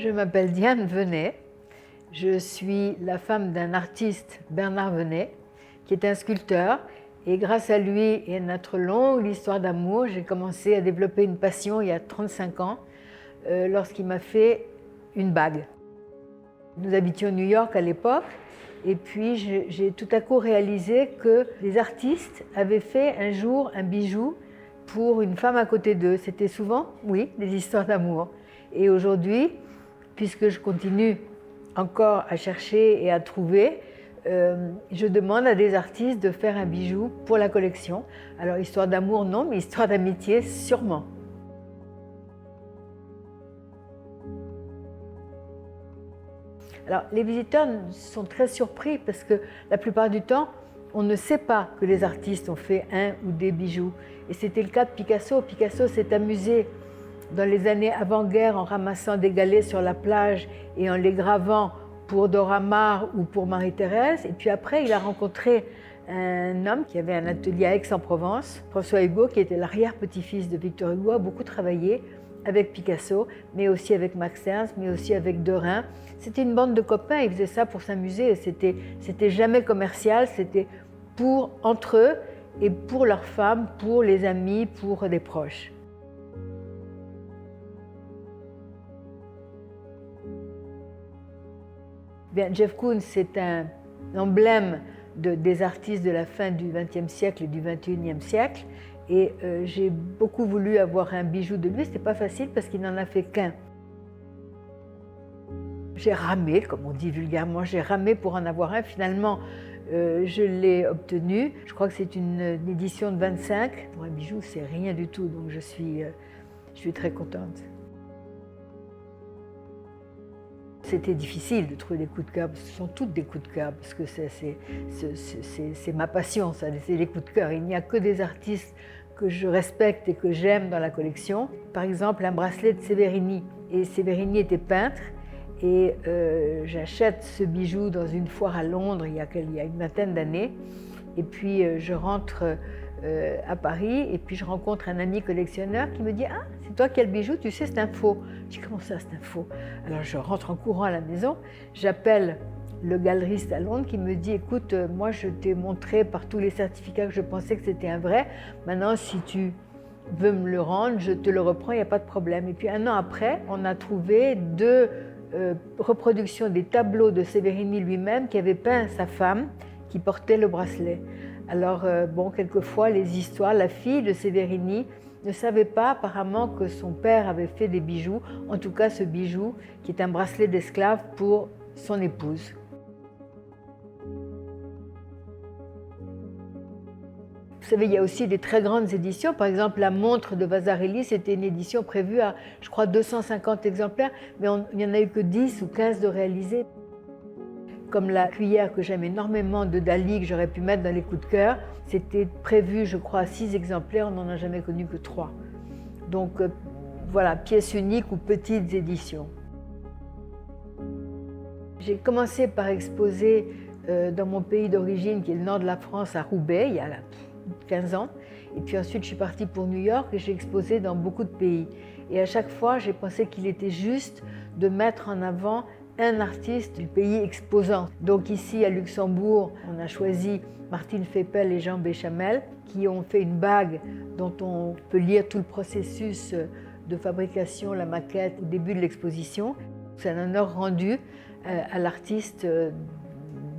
Je m'appelle Diane Venet. Je suis la femme d'un artiste, Bernard Venet, qui est un sculpteur. Et grâce à lui et à notre longue histoire d'amour, j'ai commencé à développer une passion il y a 35 ans, lorsqu'il m'a fait une bague. Nous habitions New York à l'époque, et puis j'ai tout à coup réalisé que les artistes avaient fait un jour un bijou pour une femme à côté d'eux. C'était souvent, oui, des histoires d'amour. Et aujourd'hui, puisque je continue encore à chercher et à trouver, je demande à des artistes de faire un bijou pour la collection. Alors, histoire d'amour, non, mais histoire d'amitié, sûrement. Alors, les visiteurs sont très surpris parce que la plupart du temps, on ne sait pas que les artistes ont fait un ou des bijoux. Et c'était le cas de Picasso. Picasso s'est amusé dans les années avant-guerre en ramassant des galets sur la plage et en les gravant pour Dora Maar ou pour Marie-Thérèse. Et puis après, il a rencontré un homme qui avait un atelier à Aix-en-Provence, François Hugo, qui était l'arrière-petit-fils de Victor Hugo, a beaucoup travaillé avec Picasso, mais aussi avec Max Ernst, mais aussi avec Derain. C'était une bande de copains, ils faisaient ça pour s'amuser. C'était jamais commercial, c'était entre eux et pour leurs femmes, pour les amis, pour les proches. Bien, Jeff Koons, c'est un emblème des artistes de la fin du XXe siècle et du XXIe siècle. Et j'ai beaucoup voulu avoir un bijou de lui. Ce n'était pas facile parce qu'il n'en a fait qu'un. J'ai ramé, comme on dit vulgairement, j'ai ramé pour en avoir un. Finalement, je l'ai obtenu. Je crois que c'est une édition de 25. Pour un bijou, c'est rien du tout, donc je suis très contente. C'était difficile de trouver des coups de cœur, parce que ce sont toutes des coups de cœur, parce que c'est ma passion, ça, c'est les coups de cœur. Il n'y a que des artistes que je respecte et que j'aime dans la collection. Par exemple, un bracelet de Severini. Et Severini était peintre, et j'achète ce bijou dans une foire à Londres il y a une vingtaine d'années. Et puis je rentre à Paris, et puis je rencontre un ami collectionneur qui me dit « Ah, c'est toi qui as le bijou, tu sais, c'est un faux. » Je dis « Comment ça, c'est un faux ?» Alors je rentre en courant à la maison, j'appelle le galeriste à Londres qui me dit « Écoute, moi je t'ai montré par tous les certificats que je pensais que c'était un vrai. Maintenant, si tu veux me le rendre, je te le reprends, il n'y a pas de problème. » Et puis un an après, on a trouvé deux reproductions des tableaux de Severini lui-même qui avait peint sa femme qui portait le bracelet. Alors, bon, quelquefois, les histoires, la fille de Severini ne savait pas apparemment que son père avait fait des bijoux, en tout cas ce bijou qui est un bracelet d'esclave pour son épouse. Vous savez, il y a aussi des très grandes éditions. Par exemple, la montre de Vasarely, c'était une édition prévue à, je crois, 250 exemplaires, mais il n'y en a eu que 10 ou 15 de réalisés. Comme la cuillère que j'aime énormément de Dali, que j'aurais pu mettre dans les coups de cœur, c'était prévu, je crois, à 6 exemplaires, on n'en a jamais connu que 3. Donc voilà, pièces uniques ou petites éditions. J'ai commencé par exposer dans mon pays d'origine, qui est le nord de la France, à Roubaix, il y a 15 ans. Et puis ensuite, je suis partie pour New York et j'ai exposé dans beaucoup de pays. Et à chaque fois, j'ai pensé qu'il était juste de mettre en avant un artiste du pays exposant. Donc ici, à Luxembourg, on a choisi Martine Feppel et Jean Béchamel, qui ont fait une bague dont on peut lire tout le processus de fabrication, la maquette, au début de l'exposition. C'est un honneur rendu à l'artiste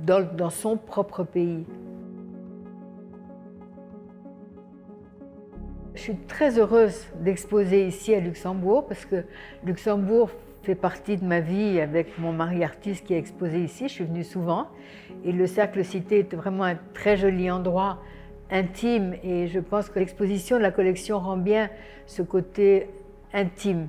dans son propre pays. Je suis très heureuse d'exposer ici à Luxembourg parce que Luxembourg fait partie de ma vie avec mon mari artiste qui a exposé ici. Je suis venue souvent et le Cercle Cité est vraiment un très joli endroit intime et je pense que l'exposition de la collection rend bien ce côté intime.